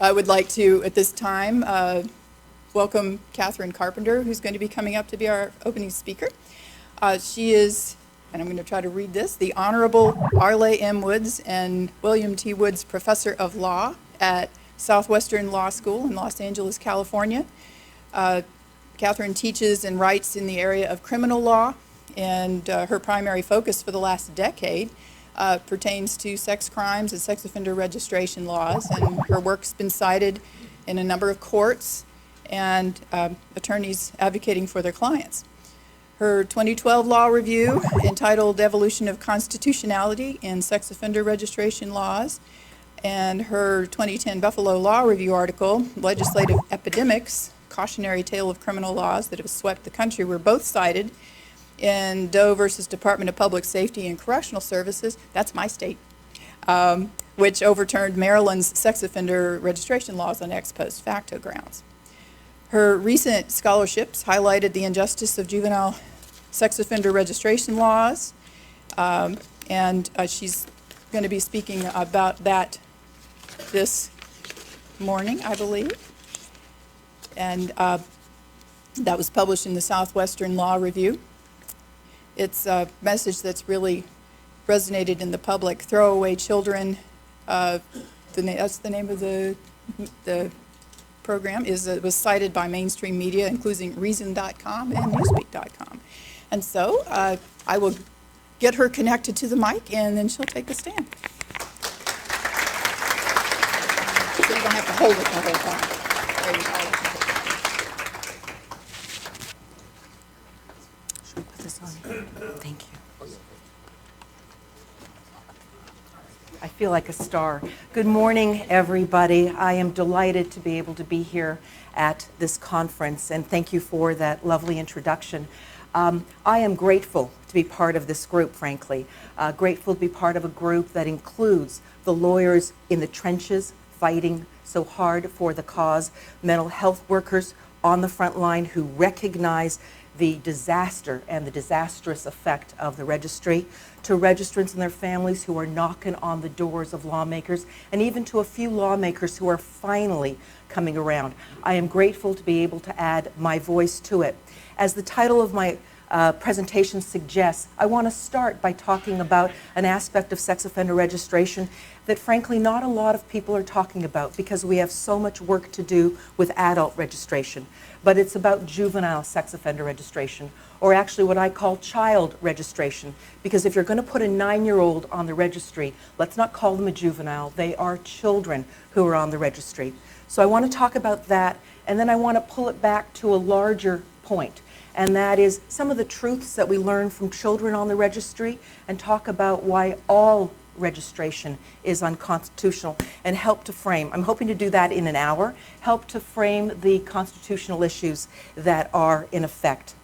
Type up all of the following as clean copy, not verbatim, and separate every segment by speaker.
Speaker 1: I would like to, at this time, welcome Catherine Carpenter, who's going to be coming up to be our opening speaker. She is, and I'm going to try to read this, the Honorable Arle M. Woods and William T. Woods Professor of Law at Southwestern Law School in Los Angeles, California. Catherine teaches and writes in the area of criminal law, and her primary focus for the last decade pertains to sex crimes and sex offender registration laws, and her work's been cited in a number of courts and attorneys advocating for their clients. Her 2012 law review, entitled Evolution of Constitutionality in Sex Offender Registration Laws, and her 2010 Buffalo Law Review article, Legislative Epidemics, Cautionary Tale of Criminal Laws That Have Swept the Country, were both cited in Doe versus Department of Public Safety and Correctional Services, that's my state, which overturned Maryland's sex offender registration laws on ex post facto grounds. Her recent scholarships highlighted the injustice of juvenile sex offender registration laws, and she's going to be speaking about that this morning, I believe. And that was published in the Southwestern Law Review. It's a message that's really resonated in the public. Throwaway Children, that's the name of the program, was cited by mainstream media, including Reason.com and Newsweek.com. And so I will get her connected to the mic, and then she'll take a stand. So you don't have to hold it the whole time. There you go.
Speaker 2: Should we put this on? Thank you. I feel like a star. Good morning, everybody. I am delighted to be able to be here at this conference, and thank you for that lovely introduction. I am grateful to be part of this group, frankly. Grateful to be part of a group that includes the lawyers in the trenches fighting so hard for the cause, mental health workers on the front line who recognize the disaster and the disastrous effect of the registry, to registrants and their families who are knocking on the doors of lawmakers, and even to a few lawmakers who are finally coming around. I am grateful to be able to add my voice to it. As the title of my presentation suggests, I want to start by talking about an aspect of sex offender registration that frankly not a lot of people are talking about because we have so much work to do with adult registration. But it's about juvenile sex offender registration, or actually what I call child registration, because if you're going to put a 9-year-old on the registry, let's not call them a juvenile. They are children who are on the registry. So I want to talk about that, and then I want to pull it back to a larger point, and that is some of the truths that we learn from children on the registry, and talk about why all registration is unconstitutional, and help to frame, I'm hoping to do that in an hour, help to frame the constitutional issues that are in effect.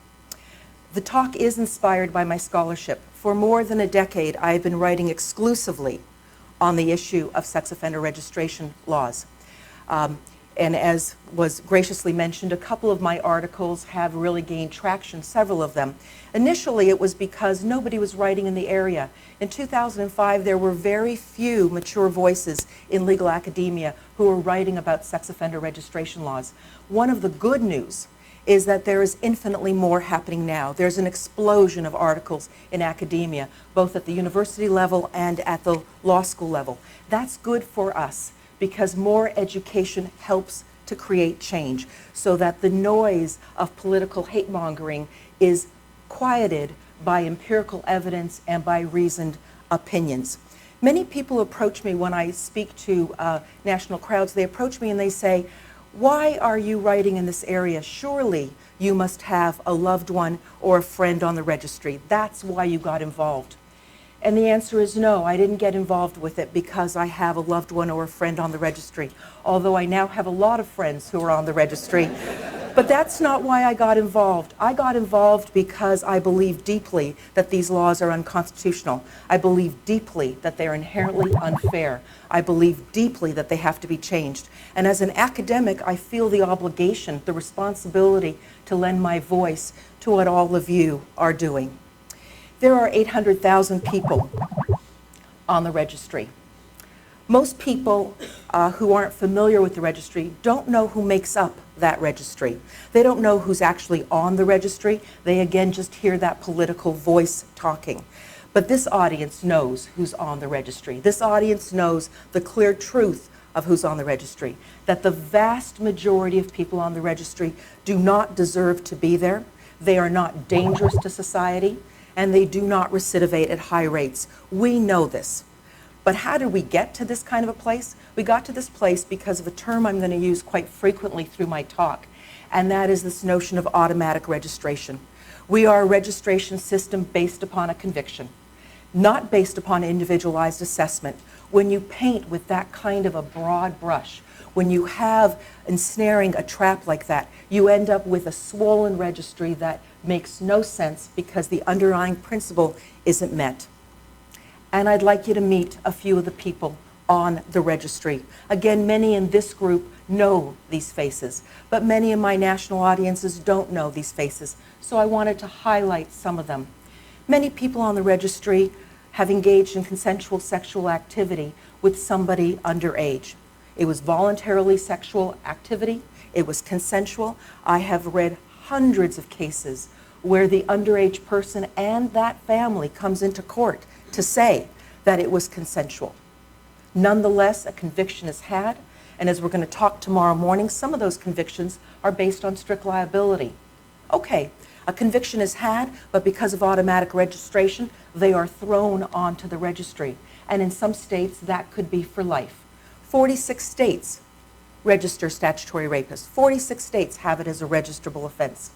Speaker 2: The talk is inspired by my scholarship. For more than a decade, I have been writing exclusively on the issue of sex offender registration laws. And as was graciously mentioned, a couple of my articles have really gained traction, several of them. Initially, it was because nobody was writing in the area. In 2005, there were very few mature voices in legal academia who were writing about sex offender registration laws. One of the good news is that there is infinitely more happening now. There's an explosion of articles in academia, both at the university level and at the law school level. That's good for us, because more education helps to create change so that the noise of political hate-mongering is quieted by empirical evidence and by reasoned opinions. Many people approach me when I speak to national crowds. They approach me and they say, why are you writing in this area? Surely you must have a loved one or a friend on the registry. That's why you got involved. And the answer is no, I didn't get involved with it because I have a loved one or a friend on the registry, although I now have a lot of friends who are on the registry. But that's not why I got involved. I got involved because I believe deeply that these laws are unconstitutional. I believe deeply that they're inherently unfair. I believe deeply that they have to be changed. And as an academic, I feel the obligation, the responsibility to lend my voice to what all of you are doing. There are 800,000 people on the registry. Most people who aren't familiar with the registry don't know who makes up that registry. They don't know who's actually on the registry. They again just hear that political voice talking. But this audience knows who's on the registry. This audience knows the clear truth of who's on the registry, that the vast majority of people on the registry do not deserve to be there. They are not dangerous to society, and they do not recidivate at high rates. We know this. But how did we get to this kind of a place? We got to this place because of a term I'm going to use quite frequently through my talk, and that is this notion of automatic registration. We are a registration system based upon a conviction, not based upon individualized assessment. When you paint with that kind of a broad brush, when you have ensnaring a trap like that, you end up with a swollen registry that makes no sense because the underlying principle isn't met. And I'd like you to meet a few of the people on the registry. Again, many in this group know these faces, but many in my national audiences don't know these faces, so I wanted to highlight some of them. Many people on the registry have engaged in consensual sexual activity with somebody underage. It was voluntarily sexual activity. It was consensual. I have read hundreds of cases where the underage person and that family comes into court to say that it was consensual. Nonetheless, a conviction is had, and as we're going to talk tomorrow morning, some of those convictions are based on strict liability. Okay, a conviction is had, but because of automatic registration, they are thrown onto the registry. And in some states, that could be for life. 46 states register statutory rapists. 46 states have it as a registrable offense.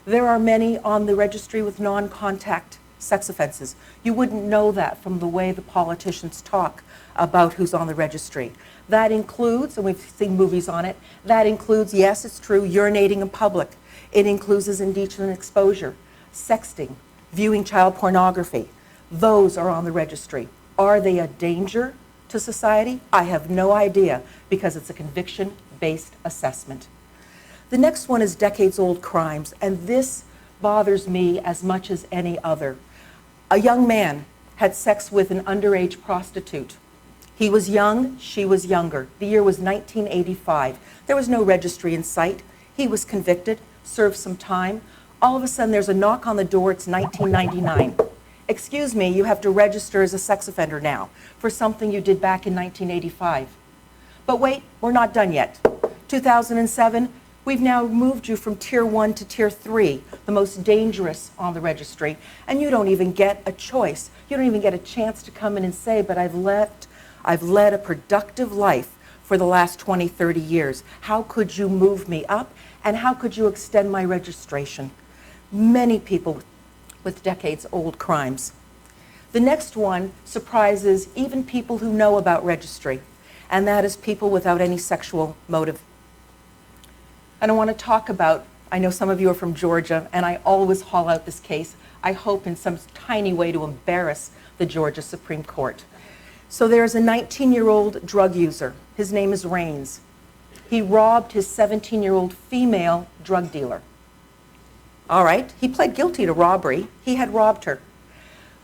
Speaker 2: There are many on the registry with non-contact sex offenses. You wouldn't know that from the way the politicians talk about who's on the registry. That includes, and we've seen movies on it, that includes, yes, it's true, urinating in public. It includes indecent exposure, sexting, viewing child pornography. Those are on the registry. Are they a danger to society? I have no idea because it's a conviction-based assessment. The next one is decades-old crimes, and this bothers me as much as any other. A young man had sex with an underage prostitute. He was young, she was younger. The year was 1985. There was no registry in sight. He was convicted, served some time. All of a sudden, there's a knock on the door. It's 1999. Excuse me, you have to register as a sex offender now for something you did back in 1985. But wait, we're not done yet. 2007, we've now moved you from Tier 1 to Tier 3, the most dangerous on the registry, and you don't even get a choice. You don't even get a chance to come in and say, but I've led a productive life for the last 20, 30 years. How could you move me up, and how could you extend my registration? Many people with decades-old crimes. The next one surprises even people who know about registry, and that is people without any sexual motive. And I want to talk about, I know some of you are from Georgia, and I always haul out this case, I hope in some tiny way to embarrass the Georgia Supreme Court. So there's a 19-year-old drug user. His name is Raines. He robbed his 17-year-old female drug dealer. All right, he pled guilty to robbery. He had robbed her.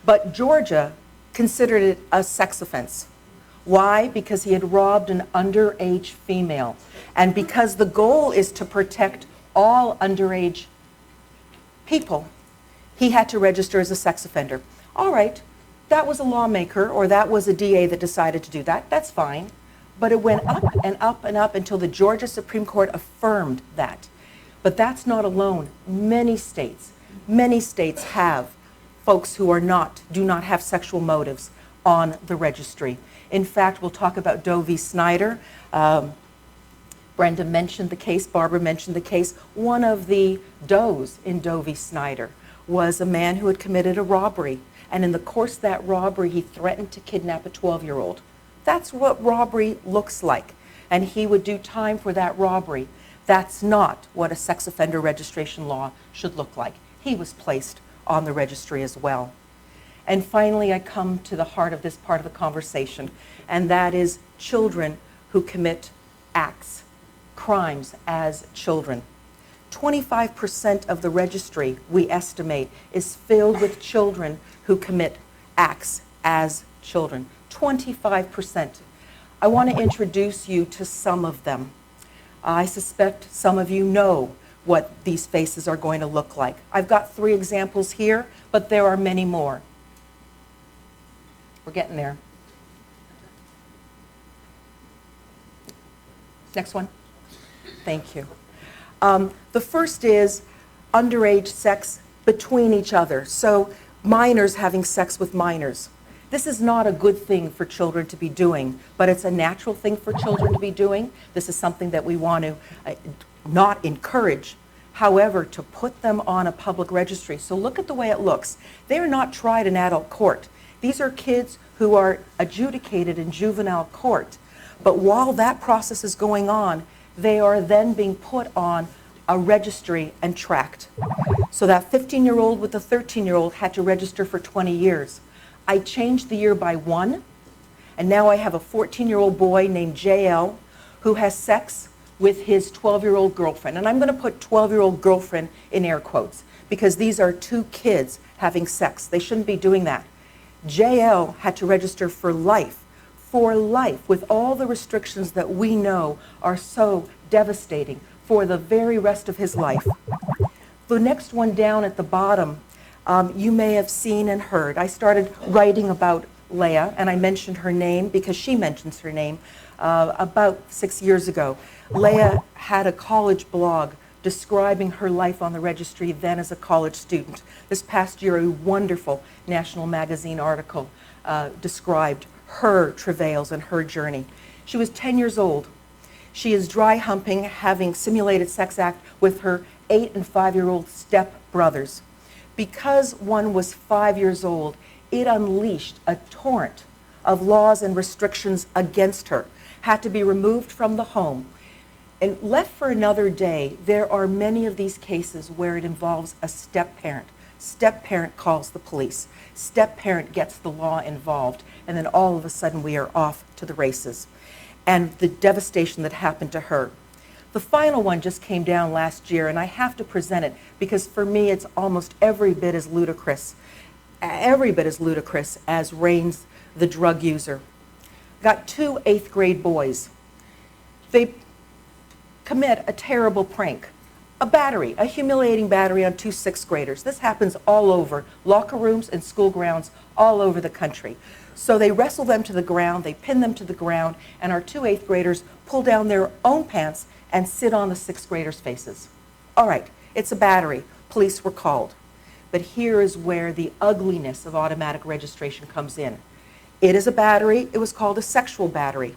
Speaker 2: But Georgia considered it a sex offense. Why? Because he had robbed an underage female. And because the goal is to protect all underage people, he had to register as a sex offender. All right, that was a lawmaker or that was a DA that decided to do that. That's fine. But it went up and up and up until the Georgia Supreme Court affirmed that. But that's not alone. Many states have folks who do not have sexual motives on the registry. In fact, we'll talk about Doe v. Snyder. Brenda mentioned the case, Barbara mentioned the case. One of the Does in Doe v. Snyder was a man who had committed a robbery. And in the course of that robbery, he threatened to kidnap a 12-year-old. That's what robbery looks like. And he would do time for that robbery. That's not what a sex offender registration law should look like. He was placed on the registry as well. And finally, I come to the heart of this part of the conversation, and that is children who commit acts, crimes as children. 25% of the registry, we estimate, is filled with children who commit acts as children. 25%. I want to introduce you to some of them. I suspect some of you know what these faces are going to look like. I've got 3 examples here, but there are many more. We're getting there. Next one. Thank you. The first is underage sex between each other. So minors having sex with minors. This is not a good thing for children to be doing, but it's a natural thing for children to be doing. This is something that we want to not encourage. However, to put them on a public registry. So look at the way it looks. They are not tried in adult court. These are kids who are adjudicated in juvenile court. But while that process is going on, they are then being put on a registry and tracked. So that 15-year-old with the 13-year-old had to register for 20 years. I changed the year by 1, and now I have a 14-year-old boy named JL who has sex with his 12-year-old girlfriend. And I'm going to put 12-year-old girlfriend in air quotes because these are 2 kids having sex. They shouldn't be doing that. JL had to register for life, with all the restrictions that we know are so devastating for the very rest of his life. The next one down at the bottom, you may have seen and heard. I started writing about Leah, and I mentioned her name because she mentions her name about 6 years ago. Leah had a college blog describing her life on the registry then as a college student. This past year, a wonderful National Magazine article described her travails and her journey. She was 10 years old. She is dry humping, having simulated sex act with her 8 and 5-year-old step brothers. Because one was 5 years old, it unleashed a torrent of laws and restrictions against her, had to be removed from the home. And left for another day, there are many of these cases where it involves a step-parent. Step-parent calls the police. Step-parent gets the law involved, and then all of a sudden we are off to the races. And the devastation that happened to her. The final one just came down last year, and I have to present it because for me it's almost every bit as ludicrous as Rains, the drug user. Got 2 8th-grade boys. They commit a terrible prank, a battery, a humiliating battery on 2 6th-graders. This happens all over, locker rooms and school grounds all over the country. So they wrestle them to the ground, they pin them to the ground, and our 2 8th-graders pull down their own pants and sit on the 6th-graders' faces. All right, it's a battery. Police were called. But here is where the ugliness of automatic registration comes in. It is a battery. It was called a sexual battery.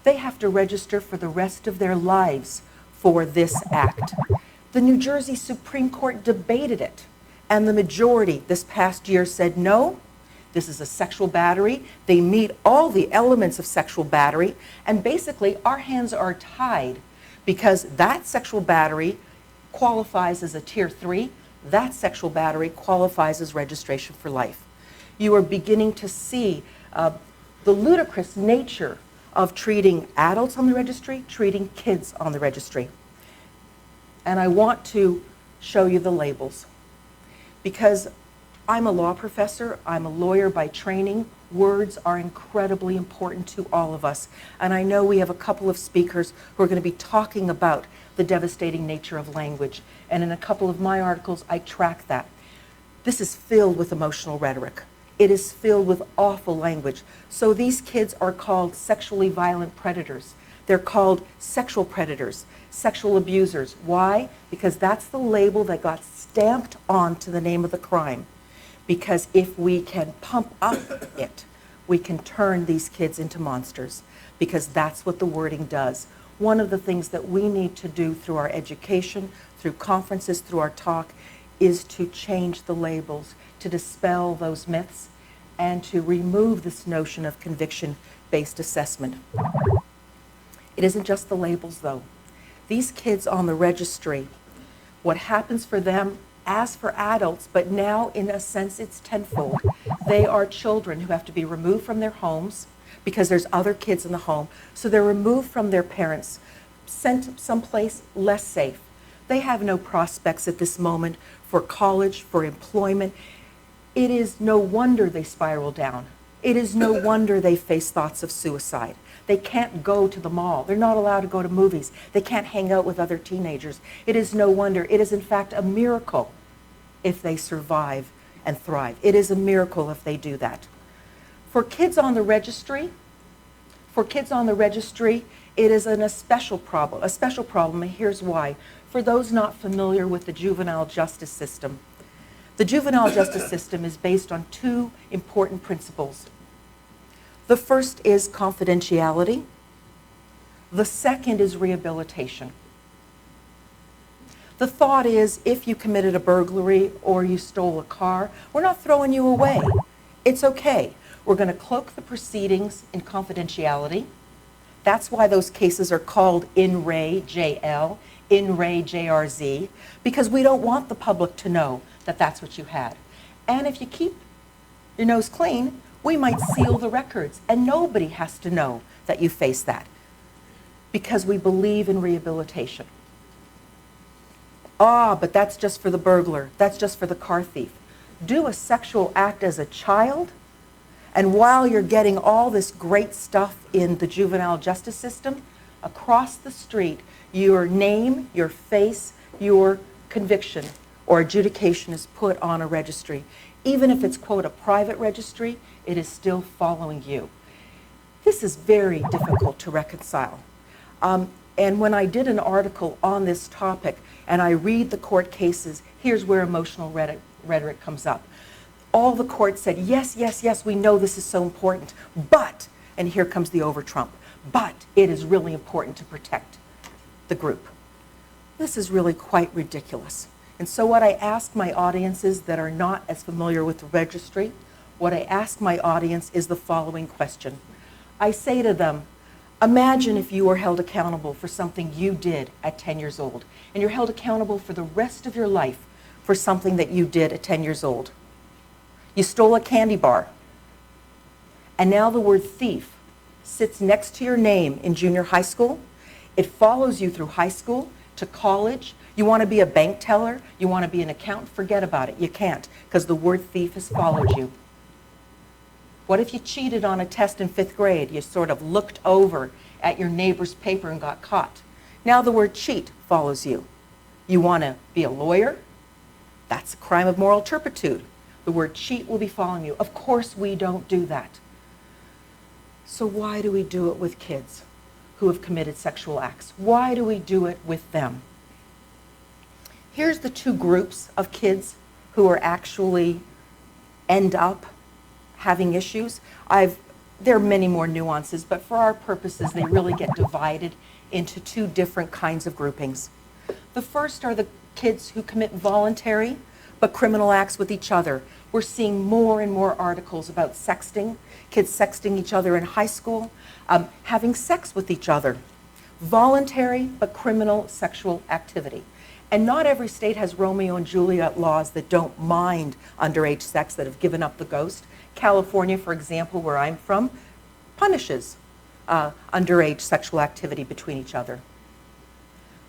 Speaker 2: They have to register for the rest of their lives for this act. The New Jersey Supreme Court debated it, and the majority this past year said, no, this is a sexual battery. They meet all the elements of sexual battery, and basically our hands are tied because that sexual battery qualifies as a Tier 3. That sexual battery qualifies as registration for life. You are beginning to see the ludicrous nature of treating adults on the registry, treating kids on the registry. And I want to show you the labels because I'm a law professor, I'm a lawyer by training. Words are incredibly important to all of us. And I know we have a couple of speakers who are going to be talking about the devastating nature of language. And in a couple of my articles, I track that. This is filled with emotional rhetoric. It is filled with awful language. So these kids are called sexually violent predators. They're called sexual predators, sexual abusers. Why? Because that's the label that got stamped onto the name of the crime. Because if we can pump up it, we can turn these kids into monsters. Because that's what the wording does. One of the things that we need to do through our education, through conferences, through our talk, is to change the labels, to dispel those myths, and to remove this notion of conviction-based assessment. It isn't just the labels, though. These kids on the registry, what happens for them, as for adults, but now in a sense it's tenfold. They are children who have to be removed from their homes because there's other kids in the home, so they're removed from their parents, sent someplace less safe. They have no prospects at this moment for college, for employment. It is no wonder they spiral down. It is no wonder they face thoughts of suicide. They can't go to the mall. They're not allowed to go to movies. They can't hang out with other teenagers. It is no wonder. It is, in fact, a miracle if they survive and thrive. It is a miracle if they do that. For kids on the registry, it is a special problem, and here's why. For those not familiar with the juvenile justice system, the juvenile justice system is based on two important principles. The first is confidentiality. The second is rehabilitation. The thought is, if you committed a burglary or you stole a car, we're not throwing you away. It's okay. We're going to cloak the proceedings in confidentiality. That's why those cases are called in re JL, in re JRZ, because we don't want the public to know that that's what you had. And if you keep your nose clean, we might seal the records, and nobody has to know that you face that, because we believe in rehabilitation. But that's just for the burglar. That's just for the car thief. Do a sexual act as a child, and while you're getting all this great stuff in the juvenile justice system, across the street, your name, your face, your conviction or adjudication is put on a registry. Even if it's, quote, a private registry, it is still following you. This is very difficult to reconcile. And when I did an article on this topic and I read the court cases, here's where emotional rhetoric comes up. All the courts said, yes, yes, yes, we know this is so important, but, and here comes the over-trump, but it is really important to protect the group. This is really quite ridiculous. And so what I ask my audiences that are not as familiar with the registry, what I ask my audience is the following question. I say to them, imagine if you were held accountable for something you did at 10 years old, and you're held accountable for the rest of your life for something that you did at 10 years old. You stole a candy bar, and now the word thief sits next to your name in junior high school. It follows you through high school to college. You want to be a bank teller, you want to be an accountant, forget about it. You can't, because the word thief has followed you. What if you cheated on a test in 5th grade? You sort of looked over at your neighbor's paper and got caught. Now the word cheat follows you. You want to be a lawyer? That's a crime of moral turpitude. The word cheat will be following you. Of course we don't do that. So why do we do it with kids who have committed sexual acts? Why do we do it with them? Here's the two groups of kids who are actually end up having issues. There are many more nuances, but for our purposes, they really get divided into two different kinds of groupings. The first are the kids who commit voluntary but criminal acts with each other. We're seeing more and more articles about sexting, kids sexting each other in high school, having sex with each other. Voluntary but criminal sexual activity. And not every state has Romeo and Juliet laws that don't mind underage sex, that have given up the ghost. California, for example, where I'm from, punishes underage sexual activity between each other.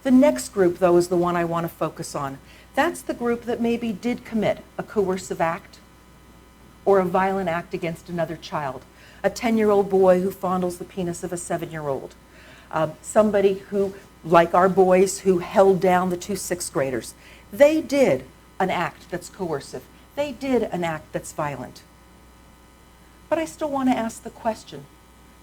Speaker 2: The next group, though, is the one I want to focus on. That's the group that maybe did commit a coercive act or a violent act against another child. A 10-year-old boy who fondles the penis of a 7-year-old. Somebody who, like our boys, who held down the two 6th graders. They did an act that's coercive. They did an act that's violent. But I still want to ask the question,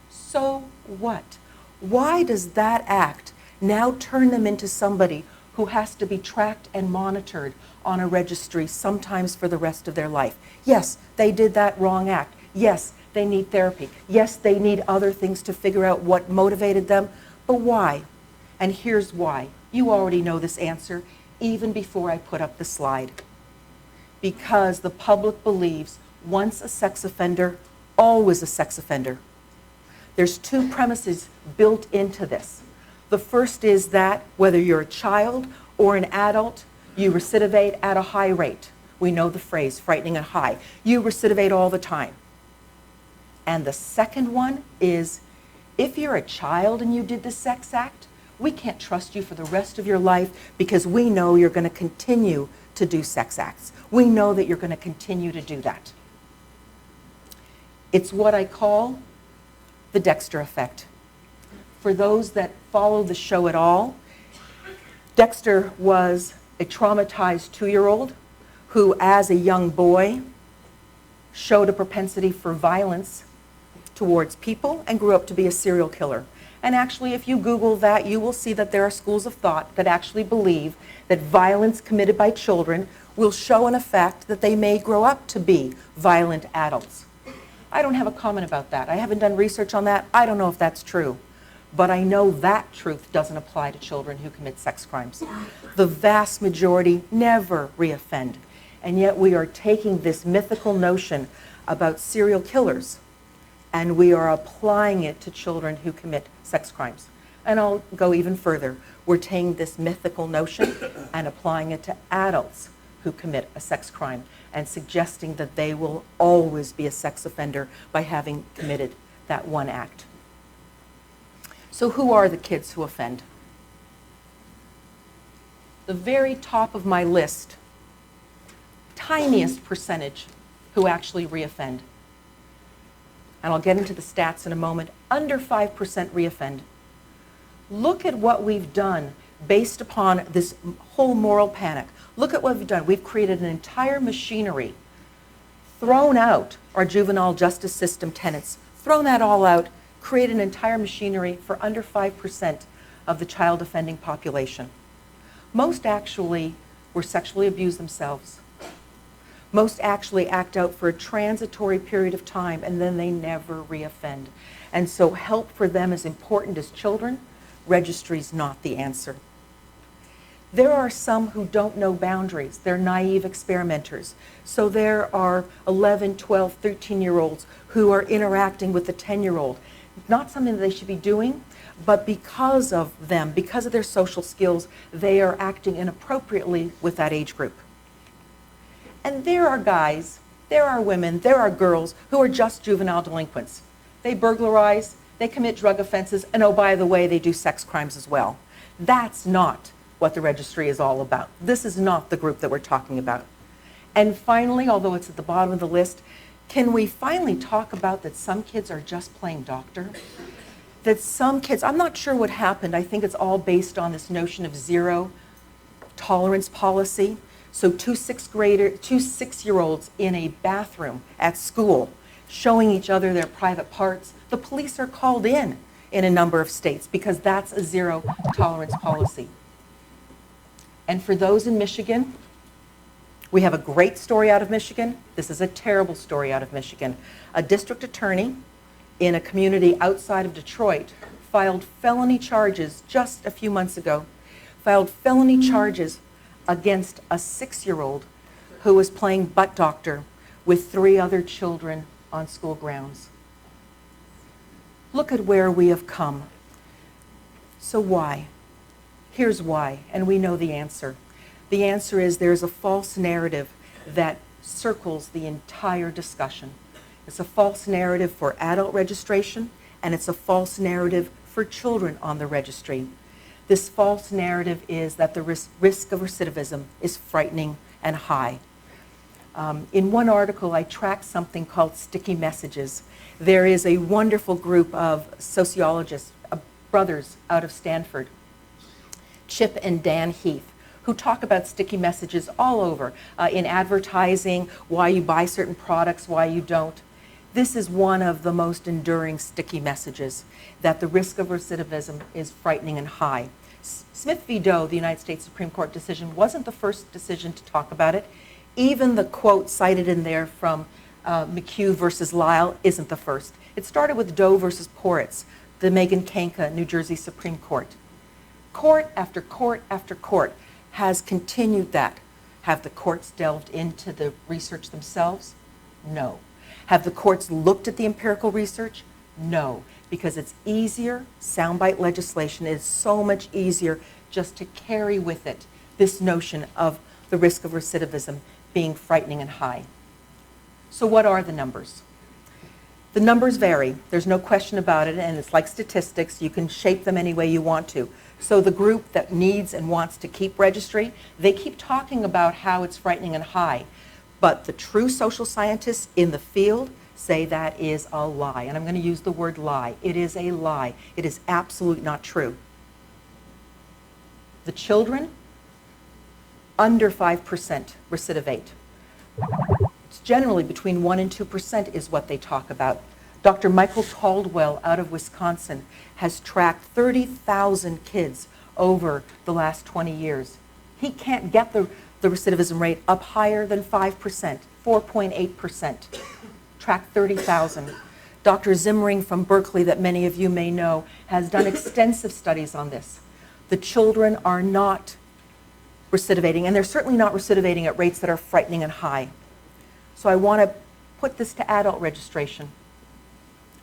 Speaker 2: so what? Why does that act now turn them into somebody who has to be tracked and monitored on a registry, sometimes for the rest of their life? Yes, they did that wrong act. Yes, they need therapy. Yes, they need other things to figure out what motivated them. But why? And here's why. You already know this answer, even before I put up the slide. Because the public believes once a sex offender, always a sex offender. There's two premises built into this. The first is that whether you're a child or an adult, you recidivate at a high rate. We know the phrase, frightening and high. You recidivate all the time. And the second one is, if you're a child and you did the sex act, we can't trust you for the rest of your life because we know you're going to continue to do sex acts. We know that you're going to continue to do that. It's what I call the Dexter effect. For those that follow the show at all, Dexter was a traumatized 2-year-old who, as a young boy, showed a propensity for violence towards people and grew up to be a serial killer. And actually, if you Google that, you will see that there are schools of thought that actually believe that violence committed by children will show an effect that they may grow up to be violent adults. I don't have a comment about that. I haven't done research on that. I don't know if that's true. But I know that truth doesn't apply to children who commit sex crimes. The vast majority never reoffend. And yet we are taking this mythical notion about serial killers and we are applying it to children who commit sex crimes. And I'll go even further. We're taking this mythical notion and applying it to adults who commit a sex crime and suggesting that they will always be a sex offender by having committed that one act. So who are the kids who offend? The very top of my list, tiniest percentage who actually reoffend. And I'll get into the stats in a moment. Under 5% reoffend. Look at what we've done based upon this whole moral panic. Look at what we've done. We've created an entire machinery, thrown out our juvenile justice system tenets, thrown that all out, created an entire machinery for under 5% of the child offending population. Most actually were sexually abused themselves. Most actually act out for a transitory period of time and then they never reoffend. And so help for them is important as children. Registry is not the answer. There are some who don't know boundaries. They're naive experimenters. So there are 11, 12, 13-year-olds who are interacting with the 10-year-old. Not something that they should be doing, but because of them, because of their social skills, they are acting inappropriately with that age group. And there are guys, there are women, there are girls who are just juvenile delinquents. They burglarize, they commit drug offenses, and oh, by the way, they do sex crimes as well. That's not what the registry is all about. This is not the group that we're talking about. And finally, although it's at the bottom of the list, can we finally talk about that some kids are just playing doctor? That some kids, I'm not sure what happened. I think it's all based on this notion of zero tolerance policy. So two six-year-olds in a bathroom at school showing each other their private parts. The police are called in a number of states because that's a zero tolerance policy. And for those in Michigan, we have a great story out of Michigan. This is a terrible story out of Michigan. A district attorney in a community outside of Detroit filed felony charges just a few months ago, filed felony charges against a 6-year-old who was playing butt doctor with 3 other children on school grounds. Look at where we have come. So why? Here's why, and we know the answer. The answer is there's a false narrative that circles the entire discussion. It's a false narrative for adult registration, and it's a false narrative for children on the registry. This false narrative is that the risk of recidivism is frightening and high. In one article, I tracked something called sticky messages. There is a wonderful group of sociologists, brothers out of Stanford, Chip and Dan Heath, who talk about sticky messages all over in advertising, why you buy certain products, why you don't. This is one of the most enduring sticky messages, that the risk of recidivism is frightening and high. Smith v. Doe, the United States Supreme Court decision, wasn't the first decision to talk about it. Even the quote cited in there from McHugh versus Lyle isn't the first. It started with Doe versus Poritz, the Megan Kanka, New Jersey Supreme Court. Court after court after court has continued that. Have the courts delved into the research themselves? No. Have the courts looked at the empirical research? No, because it's easier. Soundbite legislation is so much easier just to carry with it this notion of the risk of recidivism being frightening and high. So what are the numbers? The numbers vary. There's no question about it, and it's like statistics. You can shape them any way you want to. So the group that needs and wants to keep registry, they keep talking about how it's frightening and high. But the true social scientists in the field say that is a lie. And I'm going to use the word lie. It is a lie. It is absolutely not true. The children under 5% recidivate. It's generally between 1 and 2% is what they talk about. Dr. Michael Caldwell out of Wisconsin has tracked 30,000 kids over the last 20 years. He can't get the recidivism rate up higher than 5%, 4.8%. Tracked 30,000. Dr. Zimmering from Berkeley, that many of you may know, has done extensive studies on this. The children are not recidivating, and they're certainly not recidivating at rates that are frightening and high. So I want to put this to adult registration.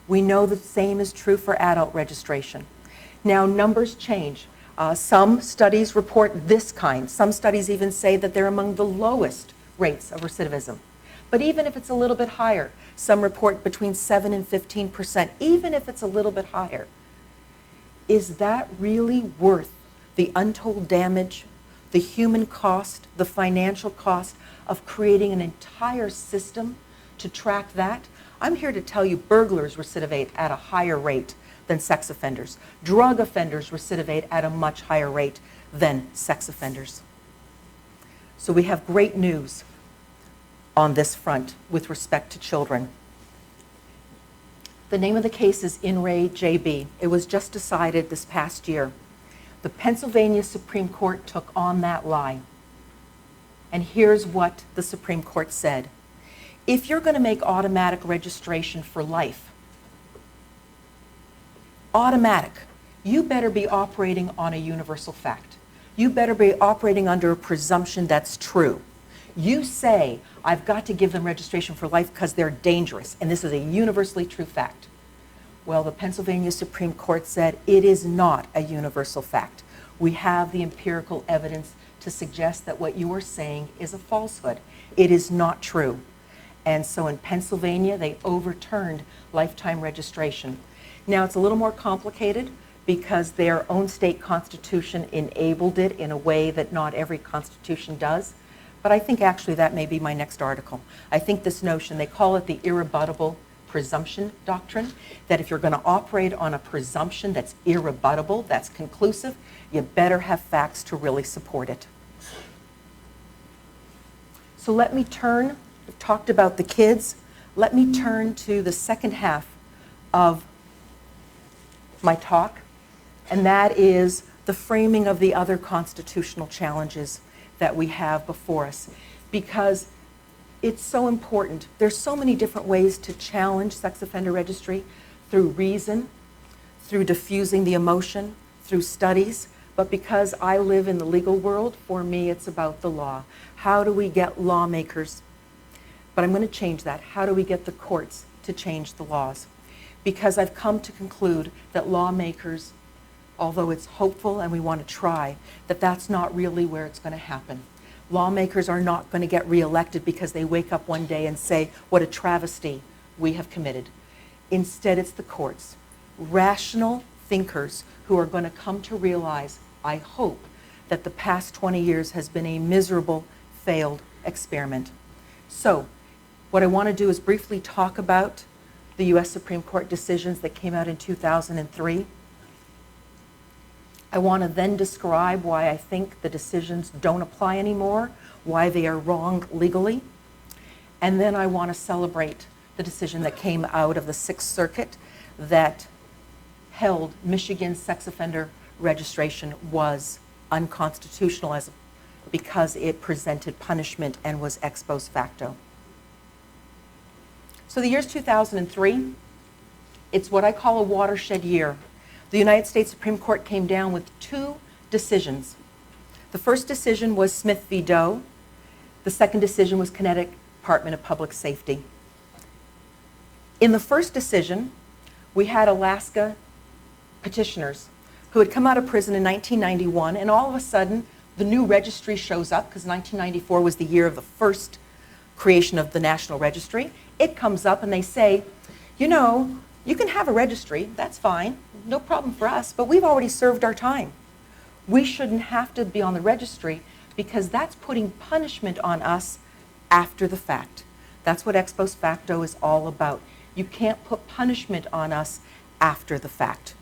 Speaker 2: We know the same is true for adult registration. Now, numbers change. Some studies report this kind. Some studies even say that they're among the lowest rates of recidivism. But even if it's a little bit higher, some report between 7 and 15%, even if it's a little bit higher. Is that really worth the untold damage, the human cost, the financial cost of creating an entire system to track that? I'm here to tell you burglars recidivate at a higher rate than sex offenders. Drug offenders recidivate at a much higher rate than sex offenders. So we have great news on this front with respect to children. The name of the case is In Re JB. It was just decided this past year. The Pennsylvania Supreme Court took on that lie. And here's what the Supreme Court said. If you're going to make automatic registration for life, automatic, you better be operating on a universal fact. You better be operating under a presumption that's true. You say, I've got to give them registration for life because they're dangerous, and this is a universally true fact. Well, the Pennsylvania Supreme Court said it is not a universal fact. We have the empirical evidence to suggest that what you are saying is a falsehood. It is not true. And so in Pennsylvania, they overturned lifetime registration. Now, it's a little more complicated because their own state constitution enabled it in a way that not every constitution does. But I think actually that may be my next article. I think this notion, they call it the irrebuttable presumption doctrine, that if you're going to operate on a presumption that's irrebuttable, that's conclusive, you better have facts to really support it. So let me turn, we've talked about the kids, let me turn to the second half of my talk, and that is the framing of the other constitutional challenges that we have before us, because it's so important. There's so many different ways to challenge sex offender registry, through reason, through diffusing the emotion, through studies, but because I live in the legal world, for me it's about the law. How do we get lawmakers? But I'm going to change that. How do we get the courts to change the laws? Because I've come to conclude that lawmakers, although it's hopeful and we want to try, that that's not really where it's going to happen. Lawmakers are not going to get reelected because they wake up one day and say, what a travesty we have committed. Instead, it's the courts. Rational thinkers who are going to come to realize, I hope, that the past 20 years has been a miserable, failed experiment. So, what I want to do is briefly talk about the U.S. Supreme Court decisions that came out in 2003. I want to then describe why I think the decisions don't apply anymore, why they are wrong legally, and then I want to celebrate the decision that came out of the Sixth Circuit that held Michigan sex offender registration was unconstitutional because it presented punishment and was ex post facto. So the year's 2003, it's what I call a watershed year. The United States Supreme Court came down with two decisions. The first decision was Smith v. Doe. The second decision was Connecticut Department of Public Safety. In the first decision, we had Alaska petitioners who had come out of prison in 1991, and all of a sudden, the new registry shows up, because 1994 was the year of the first creation of the National Registry. It comes up and they say, you know, you can have a registry, that's fine, no problem for us, but we've already served our time. We shouldn't have to be on the registry because that's putting punishment on us after the fact. That's what ex post facto is all about. You can't put punishment on us after the fact.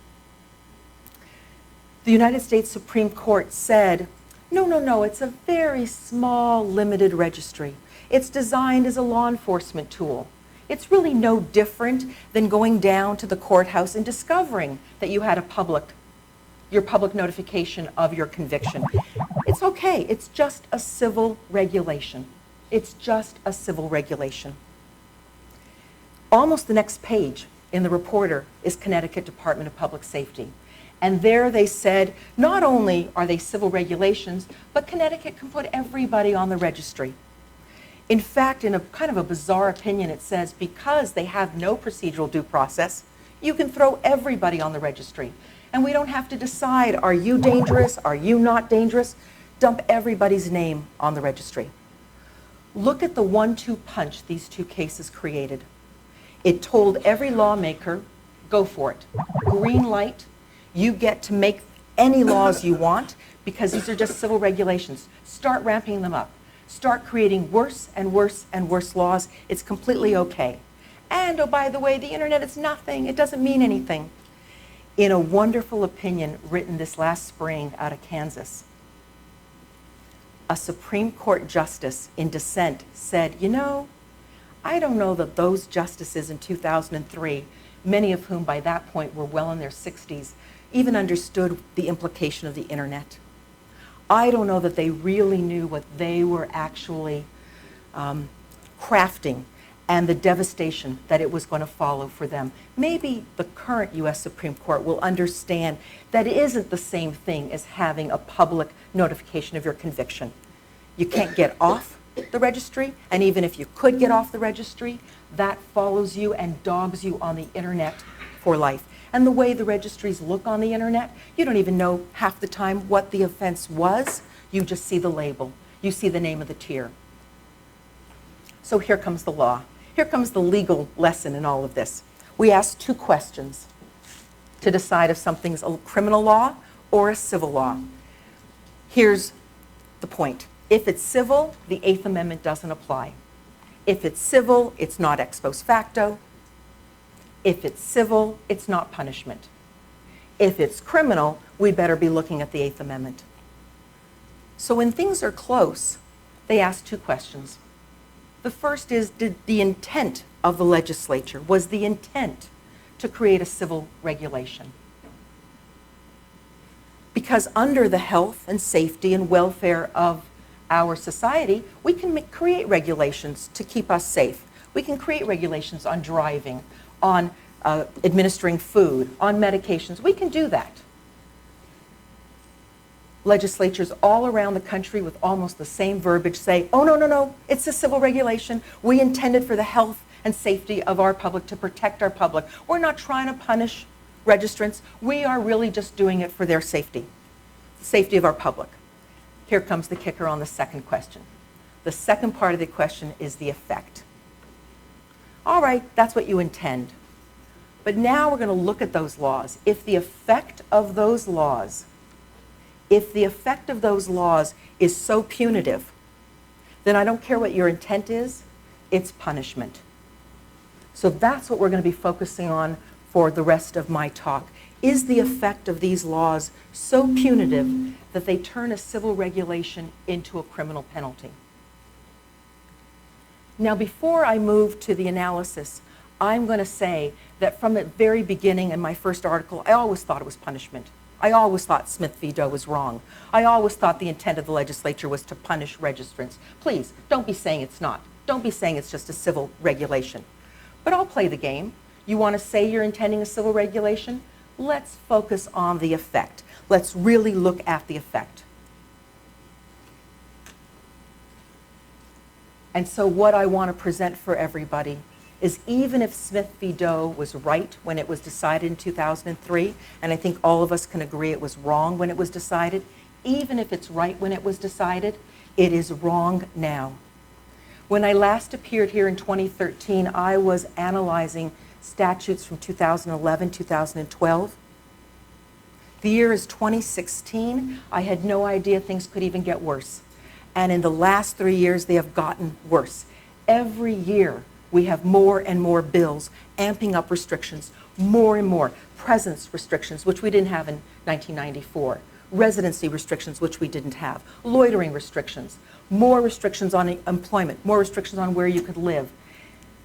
Speaker 2: The United States Supreme Court said, no, it's a very small, limited registry. It's designed as a law enforcement tool. It's really no different than going down to the courthouse and discovering that you had your public notification of your conviction. It's okay, it's just a civil regulation. It's just a civil regulation. Almost the next page in the Reporter is Connecticut Department of Public Safety. And there they said, not only are they civil regulations, but Connecticut can put everybody on the registry. In fact, in a kind of a bizarre opinion, it says because they have no procedural due process, you can throw everybody on the registry. And we don't have to decide, are you dangerous, are you not dangerous? Dump everybody's name on the registry. Look at the 1-2 punch these two cases created. It told every lawmaker, go for it. Green light, you get to make any laws you want because these are just civil regulations. Start ramping them up. Start creating worse and worse and worse laws. It's completely okay. And, oh, by the way, the internet is nothing. It doesn't mean anything. In a wonderful opinion written this last spring out of Kansas, a Supreme Court justice in dissent said, I don't know that those justices in 2003, many of whom by that point were well in their 60s, even understood the implication of the internet. I don't know that they really knew what they were actually crafting and the devastation that it was going to follow for them. Maybe the current U.S. Supreme Court will understand that it isn't the same thing as having a public notification of your conviction. You can't get off the registry, and even if you could get off the registry, that follows you and dogs you on the internet for life. And the way the registries look on the internet, you don't even know half the time what the offense was. You just see the label. You see the name of the tier. So here comes the law. Here comes the legal lesson in all of this. We ask two questions to decide if something's a criminal law or a civil law. Here's the point. If it's civil, the Eighth Amendment doesn't apply. If it's civil, it's not ex post facto. If it's civil, it's not punishment. If it's criminal, we better be looking at the Eighth Amendment. So when things are close, they ask two questions. The first is, did the intent of the legislature, was the intent to create a civil regulation? Because under the health and safety and welfare of our society, we can create regulations to keep us safe. We can create regulations on driving, on administering food, on medications. We can do that. Legislatures all around the country with almost the same verbiage say, oh, no, it's a civil regulation. We intended for the health and safety of our public, to protect our public. We're not trying to punish registrants. We are really just doing it for their safety, the safety of our public. Here comes the kicker on the second question. The second part of the question is the effect. All right, that's what you intend. But now we're going to look at those laws. If the effect of those laws is so punitive, then I don't care what your intent is, it's punishment. So that's what we're going to be focusing on for the rest of my talk. Is the effect of these laws so punitive that they turn a civil regulation into a criminal penalty? Now, before I move to the analysis, I'm going to say that from the very beginning in my first article, I always thought it was punishment. I always thought Smith v. Doe was wrong. I always thought the intent of the legislature was to punish registrants. Please, don't be saying it's not. Don't be saying it's just a civil regulation. But I'll play the game. You want to say you're intending a civil regulation? Let's focus on the effect. Let's really look at the effect. And so what I want to present for everybody is, even if Smith v. Doe was right when it was decided in 2003, and I think all of us can agree it was wrong when it was decided, even if it's right when it was decided, it is wrong now. When I last appeared here in 2013, I was analyzing statutes from 2011, 2012. The year is 2016. I had no idea things could even get worse. And in the last 3 years, they have gotten worse. every year we have more and more bills amping up restrictions, more and more presence restrictions, which we didn't have in 1994, residency restrictions, which we didn't have, loitering restrictions, more restrictions on employment, more restrictions on where you could live,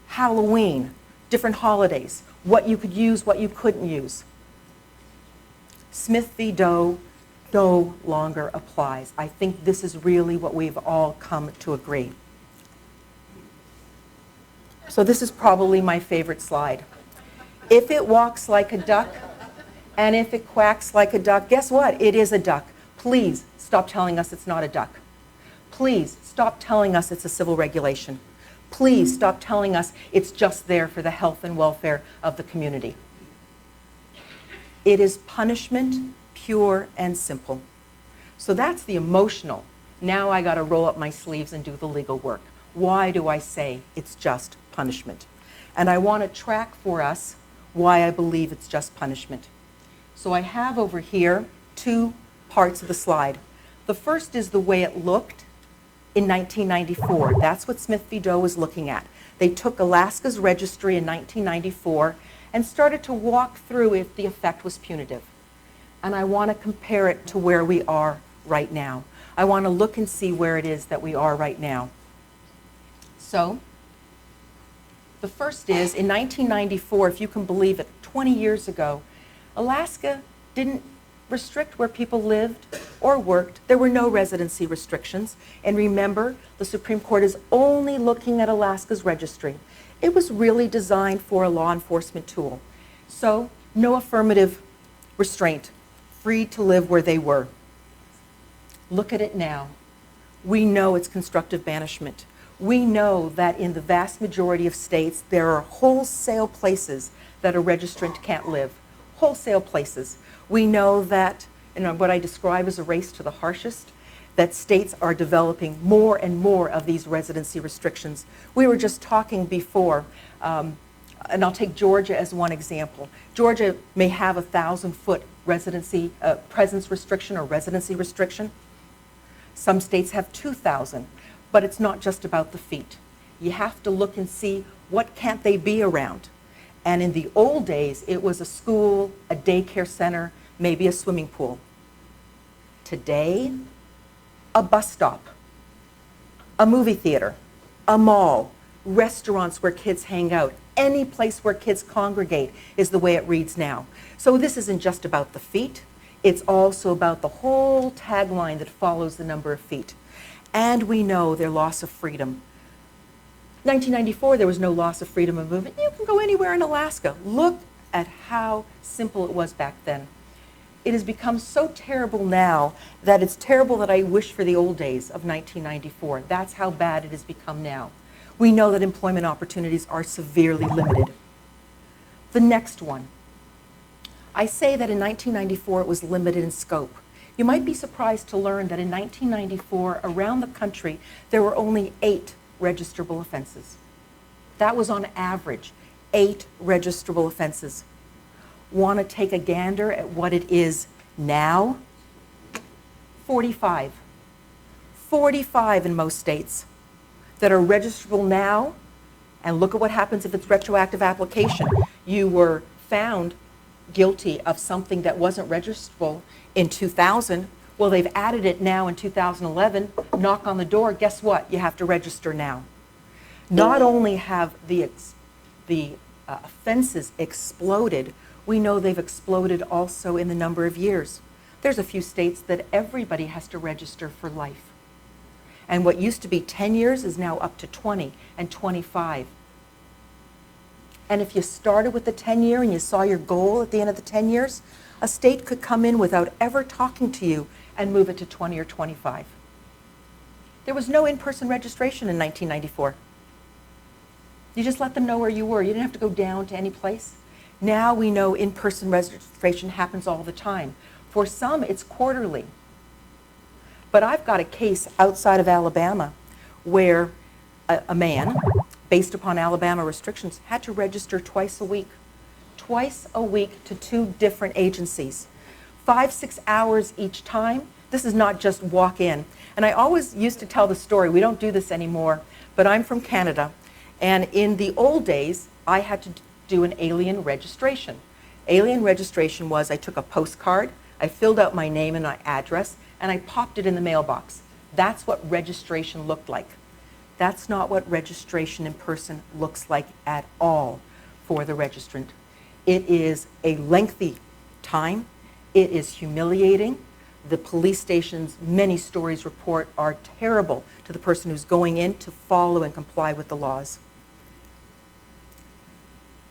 Speaker 2: Halloween, different holidays, what you could use, what you couldn't use. Smith v. Doe no longer applies. I think this is really what we've all come to agree. So this is probably my favorite slide. If it walks like a duck, and if it quacks like a duck, guess what? It is a duck. Please stop telling us it's not a duck. Please stop telling us it's a civil regulation. Please stop telling us it's just there for the health and welfare of the community. It is punishment, pure and simple. So that's the emotional. Now I got to roll up my sleeves and do the legal work. Why do I say it's just punishment? And I want to track for us why I believe it's just punishment. So I have over here two parts of the slide. The first is the way it looked in 1994. That's what Smith v. Doe was looking at. They took Alaska's registry in 1994 and started to walk through if the effect was punitive. And I want to compare it to where we are right now. I want to look and see where it is that we are right now. So the first is, in 1994, if you can believe it, 20 years ago, Alaska didn't restrict where people lived or worked. There were no residency restrictions. And remember, the Supreme Court is only looking at Alaska's registry. It was really designed for a law enforcement tool. So no affirmative restraint, free to live where they were. Look at it now. We know it's constructive banishment. We know that in the vast majority of states, there are wholesale places that a registrant can't live. Wholesale places. We know that, what I describe as a race to the harshest, that states are developing more and more of these residency restrictions. We were just talking before, and I'll take Georgia as one example. Georgia may have a 1,000-foot residency presence restriction or residency restriction. Some states have 2,000, but it's not just about the feet. You have to look and see what can't they be around. And in the old days, it was a school, a daycare center, maybe a swimming pool. Today, a bus stop, a movie theater, a mall, restaurants where kids hang out, any place where kids congregate is the way it reads now. So this isn't just about the feet, it's also about the whole tagline that follows the number of feet. And we know their loss of freedom. 1994, there was no loss of freedom of movement. You can go anywhere in Alaska. Look at how simple it was back then. It has become so terrible now that it's terrible that I wish for the old days of 1994. That's how bad it has become now. We know that employment opportunities are severely limited. The next one. I say that in 1994 it was limited in scope. You might be surprised to learn that in 1994, around the country, there were only 8 registrable offenses. That was on average, 8 registrable offenses. Want to take a gander at what it is now? 45. 45 in most states that are registrable now, and look at what happens if it's retroactive application. You were found guilty of something that wasn't registrable in 2000. Well, they've added it now in 2011. Knock on the door, guess what? You have to register now. Not only have the offenses exploded, we know they've exploded also in the number of years. There's a few states that everybody has to register for life. And what used to be 10 years is now up to 20 and 25. And if you started with the 10-year and you saw your goal at the end of the 10 years, a state could come in without ever talking to you and move it to 20 or 25. There was no in-person registration in 1994. You just let them know where you were. You didn't have to go down to any place. Now we know in-person registration happens all the time. For some, it's quarterly. But I've got a case outside of Alabama where a man, based upon Alabama restrictions, had to register twice a week. Twice a week to 2 different agencies. 5-6 hours each time. This is not just walk in. And I always used to tell the story, we don't do this anymore, but I'm from Canada. And in the old days, I had to do an alien registration. Alien registration was I took a postcard, I filled out my name and my address, and I popped it in the mailbox. That's what registration looked like. That's not what registration in person looks like at all for the registrant. It is a lengthy time. It is humiliating. The police station's many stories report are terrible to the person who's going in to follow and comply with the laws.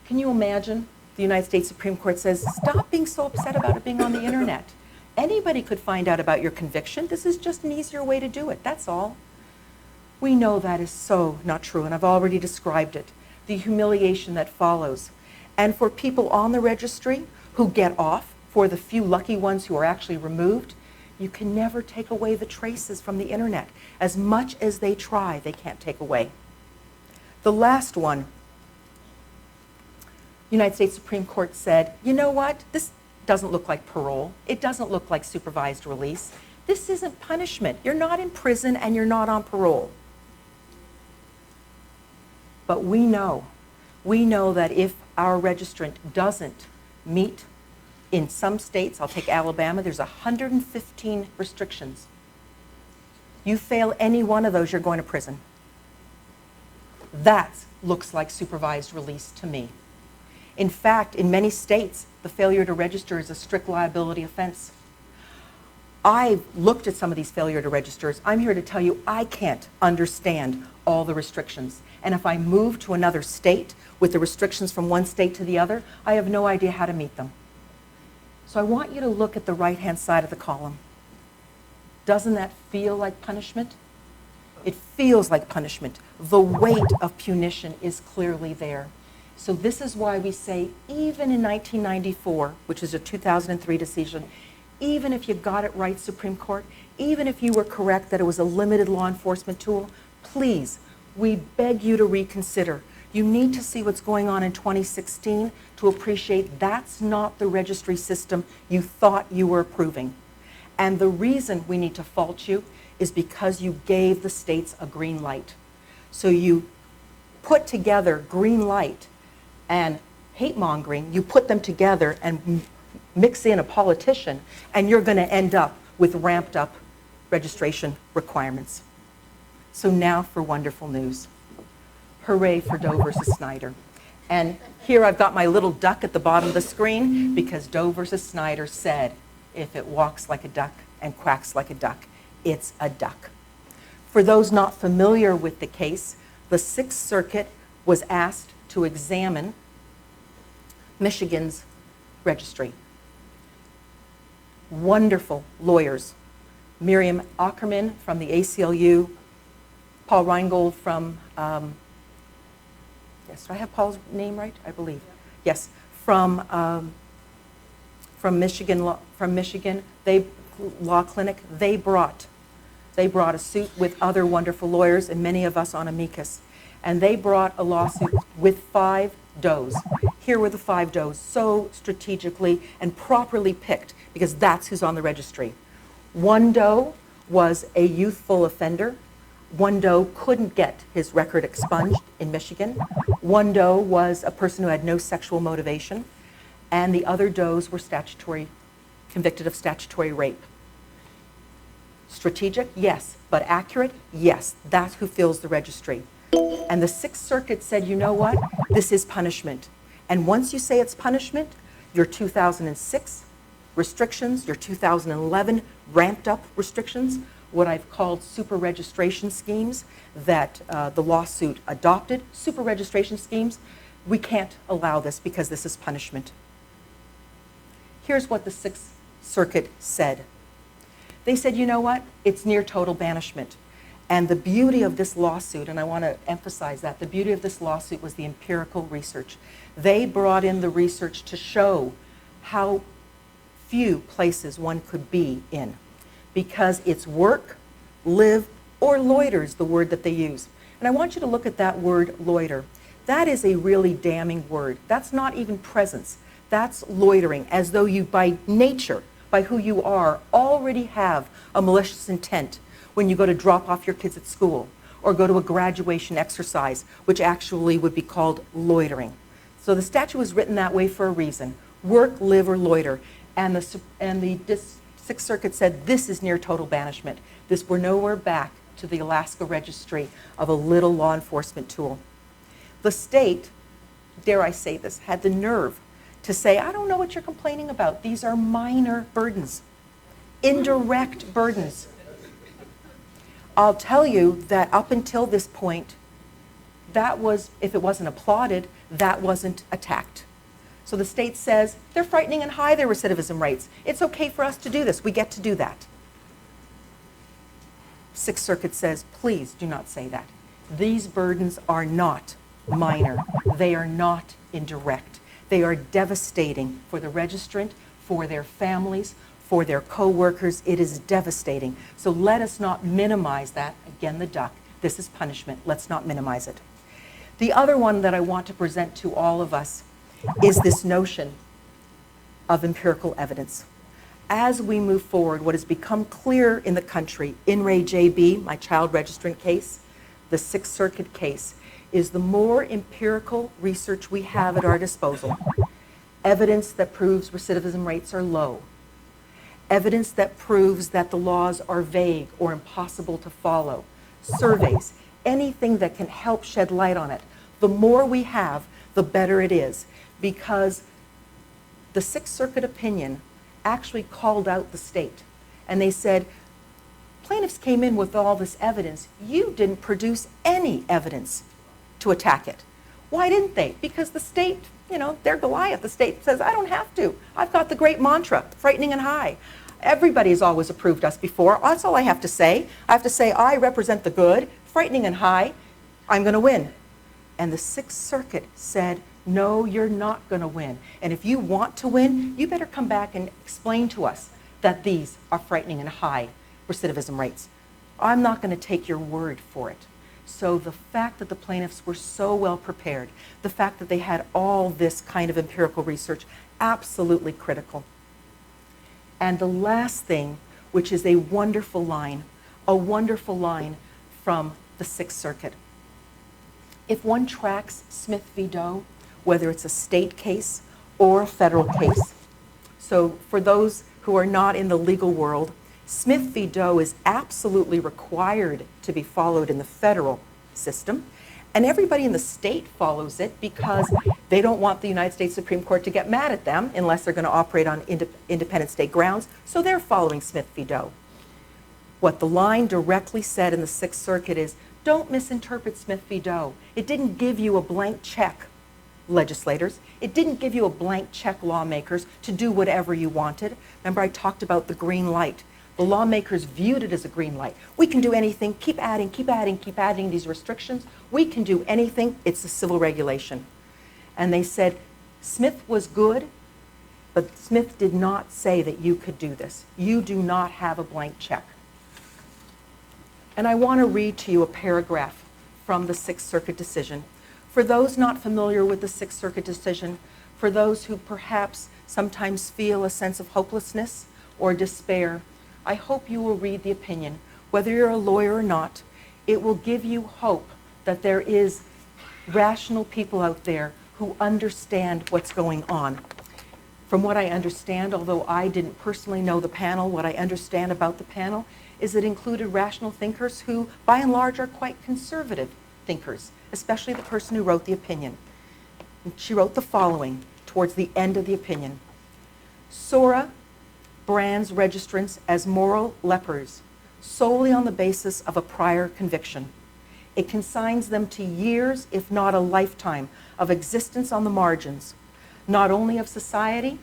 Speaker 2: Can you imagine? The United States Supreme Court says, stop being so upset about it being on the internet. Anybody could find out about your conviction. This is just an easier way to do it, that's all. We know that is so not true, and I've already described it. The humiliation that follows. And for people on the registry who get off, for the few lucky ones who are actually removed, you can never take away the traces from the internet. As much as they try, they can't take away. The last one, United States Supreme Court said, you know what, this doesn't look like parole. It doesn't look like supervised release. This isn't punishment. You're not in prison and you're not on parole. But we know that if our registrant doesn't meet, in some states, I'll take Alabama, there's 115 restrictions. You fail any one of those, you're going to prison. That looks like supervised release to me. In fact, in many states, the failure to register is a strict liability offense. I've looked at some of these failure to registers. I'm here to tell you I can't understand all the restrictions. And if I move to another state with the restrictions from one state to the other, I have no idea how to meet them. So I want you to look at the right-hand side of the column. Doesn't that feel like punishment? It feels like punishment. The weight of punition is clearly there. So this is why we say, even in 1994, which is a 2003 decision, even if you got it right, Supreme Court, even if you were correct that it was a limited law enforcement tool, please, we beg you to reconsider. You need to see what's going on in 2016 to appreciate that's not the registry system you thought you were approving. And the reason we need to fault you is because you gave the states a green light. So you put together green light and hate mongering, you put them together and mix in a politician, and you're going to end up with ramped up registration requirements. So now for wonderful news. Hooray for Doe versus Snyder. And here I've got my little duck at the bottom of the screen because Doe versus Snyder said, if it walks like a duck and quacks like a duck, it's a duck. For those not familiar with the case, the Sixth Circuit was asked to examine Michigan's registry. Wonderful lawyers. Miriam Ackerman from the ACLU, Paul Reingold from, yes, do I have Paul's name right? I believe. Yes, from Michigan, Law Clinic. They brought a suit with other wonderful lawyers and many of us on amicus. And they brought a lawsuit with 5 does. Here were the 5 does, so strategically and properly picked because that's who's on the registry. One doe was a youthful offender. One doe couldn't get his record expunged in Michigan. One doe was a person who had no sexual motivation. And the other does were convicted of statutory rape. Strategic? Yes. But accurate? Yes. That's who fills the registry. And the Sixth Circuit said, you know what? This is punishment. And once you say it's punishment, your 2006 restrictions, your 2011 ramped up restrictions, what I've called super registration schemes that the lawsuit adopted, super registration schemes, we can't allow this because this is punishment. Here's what the Sixth Circuit said. They said, you know what? It's near total banishment. And the beauty of this lawsuit, and I want to emphasize that, the beauty of this lawsuit was the empirical research. They brought in the research to show how few places one could be in because it's work, live, or loiter is the word that they use. And I want you to look at that word loiter. That is a really damning word. That's not even presence. That's loitering, as though you by nature by who you are already have a malicious intent when you go to drop off your kids at school or go to a graduation exercise, which actually would be called loitering. So the statute was written that way for a reason. Work, live, or loiter. And the Sixth Circuit said this is near total banishment. We're nowhere back to the Alaska Registry of a little law enforcement tool. The state, dare I say this, had the nerve to say, I don't know what you're complaining about. These are minor burdens, indirect burdens. I'll tell you that up until this point, that was, if it wasn't applauded, that wasn't attacked. So the state says, they're frightening and high their recidivism rates. It's okay for us to do this. We get to do that. Sixth Circuit says, please do not say that. These burdens are not minor. They are not indirect. They are devastating for the registrant, for their families, for their co-workers. It is devastating. So let us not minimize that. Again, the duck. This is punishment. Let's not minimize it. The other one that I want to present to all of us is this notion of empirical evidence. As we move forward, what has become clear in the country, In re JB, my child registrant case, the Sixth Circuit case, is the more empirical research we have at our disposal, evidence that proves recidivism rates are low, evidence that proves that the laws are vague or impossible to follow, surveys, anything that can help shed light on it. The more we have, the better it is, because the Sixth Circuit opinion actually called out the state. And they said, plaintiffs came in with all this evidence. You didn't produce any evidence to attack it. Why didn't they? Because the state, they're Goliath. The state says, I don't have to. I've got the great mantra, frightening and high. Everybody has always approved us before. That's all I have to say. I have to say, I represent the good, frightening and high. I'm going to win. And the Sixth Circuit said, no, you're not going to win. And if you want to win, you better come back and explain to us that these are frightening and high recidivism rates. I'm not going to take your word for it. So the fact that the plaintiffs were so well prepared, the fact that they had all this kind of empirical research, absolutely critical. And the last thing, which is a wonderful line from the Sixth Circuit. If one tracks Smith v. Doe, whether it's a state case or a federal case. So for those who are not in the legal world, Smith v. Doe is absolutely required to be followed in the federal system, and everybody in the state follows it because they don't want the United States Supreme Court to get mad at them unless they're going to operate on independent state grounds, so they're following Smith v. Doe. What the line directly said in the Sixth Circuit is, don't misinterpret Smith v. Doe. It didn't give you a blank check, legislators. It didn't give you a blank check, lawmakers, to do whatever you wanted. Remember, I talked about the green light. The lawmakers viewed it as a green light. We can do anything, keep adding these restrictions. We can do anything. It's a civil regulation. And they said, Smith was good, but Smith did not say that you could do this. You do not have a blank check. And I want to read to you a paragraph from the Sixth Circuit decision. For those not familiar with the Sixth Circuit decision, for those who perhaps sometimes feel a sense of hopelessness or despair, I hope you will read the opinion. Whether you're a lawyer or not, it will give you hope that there is rational people out there who understand what's going on. From what I understand, although I didn't personally know the panel, what I understand about the panel is it included rational thinkers who, by and large, are quite conservative thinkers, especially the person who wrote the opinion. And she wrote the following towards the end of the opinion. SORA brands registrants as moral lepers solely on the basis of a prior conviction. It consigns them to years, if not a lifetime, of existence on the margins, not only of society,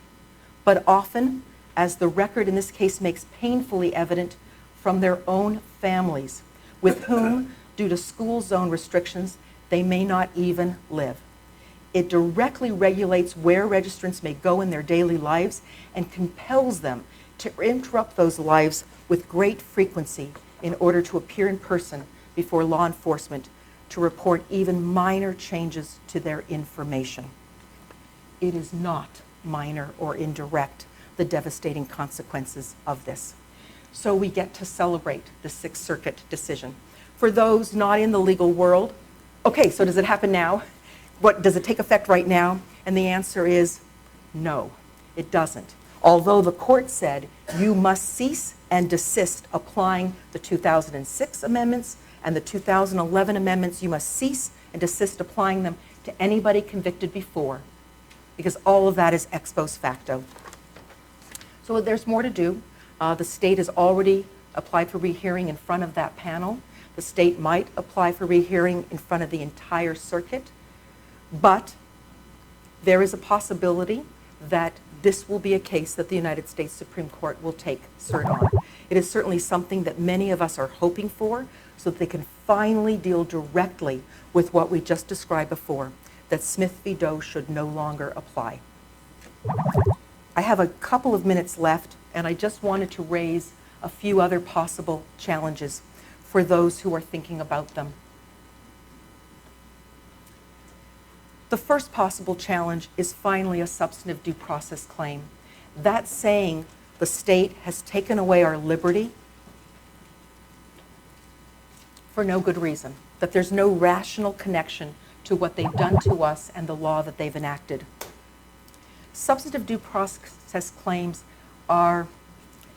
Speaker 2: but often, as the record in this case makes painfully evident, from their own families, with whom, due to school zone restrictions, they may not even live. It directly regulates where registrants may go in their daily lives and compels them to interrupt those lives with great frequency in order to appear in person before law enforcement to report even minor changes to their information. It is not minor or indirect. The the devastating consequences of this. So we get to celebrate the Sixth Circuit decision. For those not in the legal world, okay, so does it happen now? Does it take effect right now? And the answer is no, it doesn't. Although the court said you must cease and desist applying the 2006 amendments and the 2011 amendments, you must cease and desist applying them to anybody convicted before, because all of that is ex post facto. So there's more to do. The state has already applied for rehearing in front of that panel. The state might apply for rehearing in front of the entire circuit, but there is a possibility that this will be a case that the United States Supreme Court will take cert on. It is certainly something that many of us are hoping for, so that they can finally deal directly with what we just described before, that Smith v. Doe should no longer apply. I have a couple of minutes left, and I just wanted to raise a few other possible challenges for those who are thinking about them. The first possible challenge is finally a substantive due process claim. That's saying the state has taken away our liberty for no good reason, that there's no rational connection to what they've done to us and the law that they've enacted. Substantive due process claims are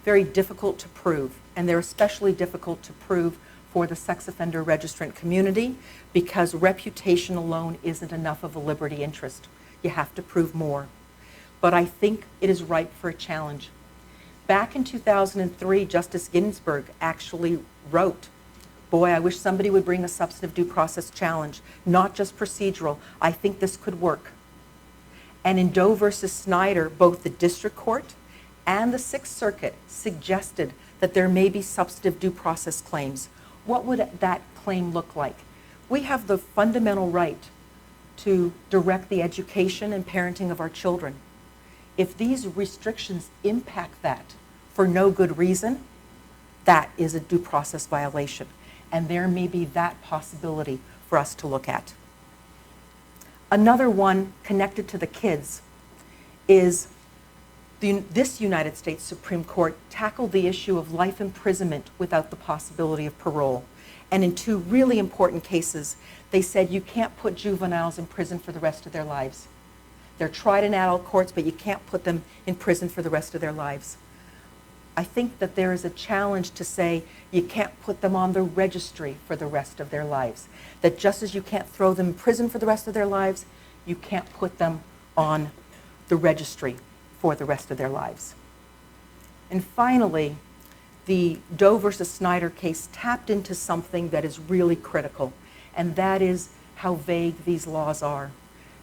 Speaker 2: very difficult to prove, and they're especially difficult to prove for the sex offender registrant community, because reputation alone isn't enough of a liberty interest. You have to prove more. But I think it is ripe for a challenge. Back in 2003, Justice Ginsburg actually wrote, boy, I wish somebody would bring a substantive due process challenge, not just procedural. I think this could work. And in Doe versus Snyder, both the district court and the Sixth Circuit suggested that there may be substantive due process claims. What would that claim look like? We have the fundamental right to direct the education and parenting of our children. If these restrictions impact that for no good reason, that is a due process violation. And there may be that possibility for us to look at. Another one connected to the kids is this United States Supreme Court tackled the issue of life imprisonment without the possibility of parole. And in two really important cases, they said you can't put juveniles in prison for the rest of their lives. They're tried in adult courts, but you can't put them in prison for the rest of their lives. I think that there is a challenge to say you can't put them on the registry for the rest of their lives. That just as you can't throw them in prison for the rest of their lives, you can't put them on the registry for the rest of their lives. And finally, the Doe versus Snyder case tapped into something that is really critical, and that is how vague these laws are,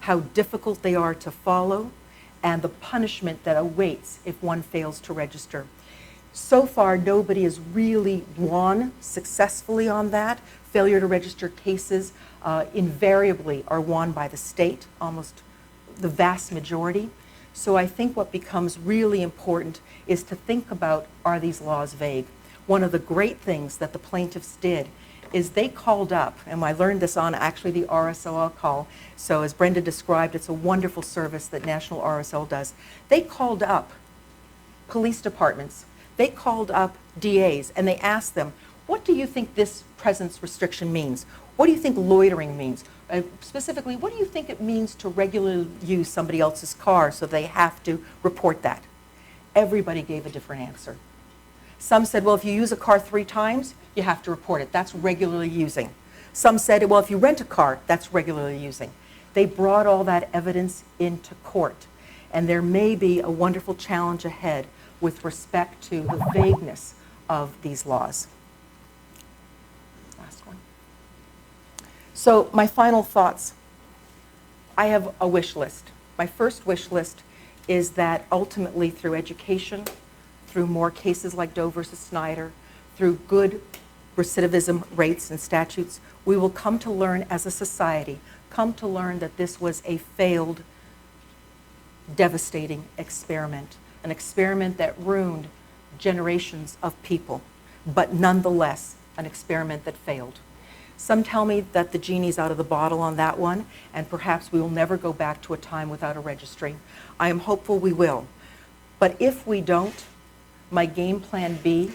Speaker 2: how difficult they are to follow, and the punishment that awaits if one fails to register. So far, nobody has really won successfully on that. Failure to register cases invariably are won by the state, almost the vast majority. So I think what becomes really important is to think about, are these laws vague? One of the great things that the plaintiffs did is they called up, and I learned this on actually the RSL call, so as Brenda described, it's a wonderful service that National RSL does. They called up police departments, they called up DAs, and they asked them, what do you think this presence restriction means? What do you think loitering means? Specifically, what do you think it means to regularly use somebody else's car so they have to report that? Everybody gave a different answer. Some said, well, if you use a car 3 times, you have to report it. That's regularly using. Some said, well, if you rent a car, that's regularly using. They brought all that evidence into court. And there may be a wonderful challenge ahead with respect to the vagueness of these laws. Last one. So my final thoughts. I have a wish list. My first wish list is that ultimately through education, through more cases like Doe versus Snyder, through good recidivism rates and statutes, we will come to learn as a society, come to learn that this was a failed, devastating experiment, an experiment that ruined generations of people, but nonetheless, an experiment that failed. Some tell me that the genie's out of the bottle on that one, and perhaps we will never go back to a time without a registry. I am hopeful we will. But if we don't, my game plan B,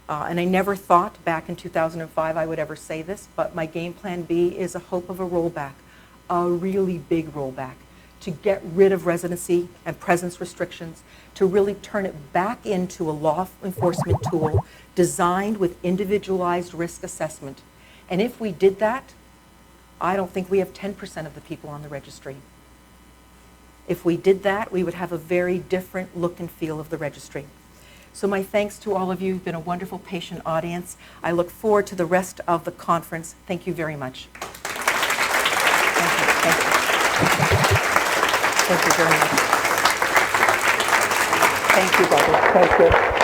Speaker 2: and I never thought back in 2005 I would ever say this, but my game plan B is a hope of a rollback, a really big rollback, to get rid of residency and presence restrictions, to really turn it back into a law enforcement tool designed with individualized risk assessment. And if we did that, I don't think we have 10% of the people on the registry. If we did that, we would have a very different look and feel of the registry. So my thanks to all of you. You've been a wonderful, patient audience. I look forward to the rest of the conference. Thank you very much. Thank you. Thank you. Thank you very much. Thank you, Barbara.
Speaker 3: Thank you.